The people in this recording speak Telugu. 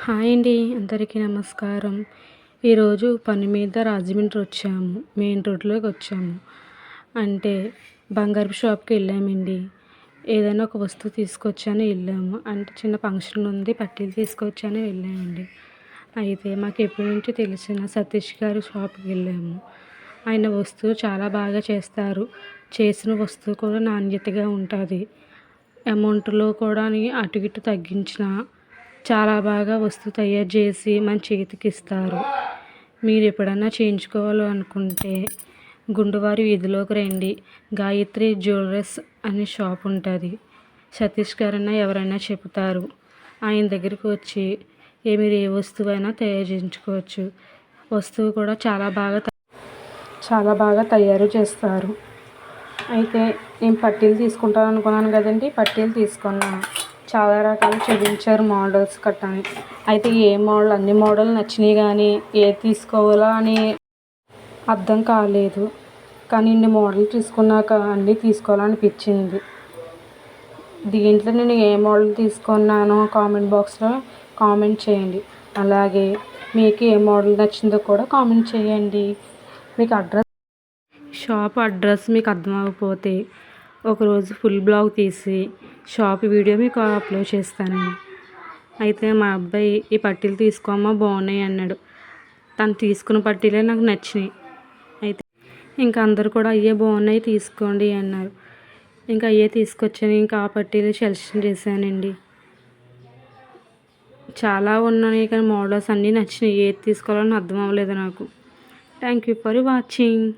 హాయ్ అండి. అందరికీ నమస్కారం. ఈరోజు పని మీద రాజమండ్రి వచ్చాము. మెయిన్ రోడ్లోకి వచ్చాము. అంటే బంగారపు షాప్కి వెళ్ళామండి. ఏదైనా ఒక వస్తువు తీసుకొచ్చని వెళ్ళాము. అంటే చిన్న ఫంక్షన్ ఉంది, పట్టీలు తీసుకొచ్చని వెళ్ళామండి. అయితే మాకు ఎప్పటి నుంచో తెలిసిన సతీష్ గారి షాప్కి వెళ్ళాము. ఆయన వస్తువు చాలా బాగా చేస్తారు. చేసిన వస్తువు కూడా నాణ్యతగా ఉంటుంది. అమౌంట్లో కూడా అటు ఇటు తగ్గించిన చాలా బాగా వస్తువు తయారు చేసి మన చేతికి ఇస్తారు. మీరు ఎప్పుడన్నా చేయించుకోవాలనుకుంటే గుండువారి వీధిలోకి రండి. గాయత్రి జ్యువెలర్స్ అనే షాప్ ఉంటుంది. సతీష్ గారైనా ఎవరైనా చెప్తారు. ఆయన దగ్గరికి వచ్చి మీరు ఏ వస్తువైనా తయారు చేయించుకోవచ్చు. వస్తువు కూడా చాలా బాగా తయారు చేస్తారు. అయితే నేను పట్టీలు తీసుకుంటాను అనుకున్నాను కదండి. పట్టీలు తీసుకున్నాను. చాలా రకాలు చూపించారు మోడల్స్ కట్టని. అయితే అన్ని మోడల్ నచ్చినాయి కానీ ఏది తీసుకోవాలో అని అర్థం కాలేదు. కానీ ఇన్ని మోడల్ తీసుకున్నాక అన్నీ తీసుకోవాలనిపించింది. దీంట్లో నేను ఏ మోడల్ తీసుకున్నానో కామెంట్ బాక్స్లో కామెంట్ చేయండి. అలాగే మీకు ఏ మోడల్ నచ్చిందో కూడా కామెంట్ చేయండి. మీకు షాప్ అడ్రస్ మీకు అర్థం అవ్వకపోతే ఒకరోజు ఫుల్ బ్లాగ్ తీసి షాప్ వీడియో మీకు అప్లోడ్ చేస్తానండి. అయితే మా అబ్బాయి ఈ పట్టీలు తీసుకోమ్మా బాగున్నాయి అన్నాడు. తను తీసుకున్న పట్టీలే నాకు నచ్చినాయి. అయితే ఇంకా అందరూ కూడా అయ్యే బాగున్నాయి తీసుకోండి అన్నారు. ఇంకా అయ్యే తీసుకొచ్చాను. ఇంకా ఆ పట్టీలు సెలెక్షన్ చేశానండి. చాలా ఉన్నాయి కానీ మోడల్స్ అన్నీ నచ్చినాయి. ఏది తీసుకోవాలని అర్థం అవ్వలేదు నాకు. Thank you for watching.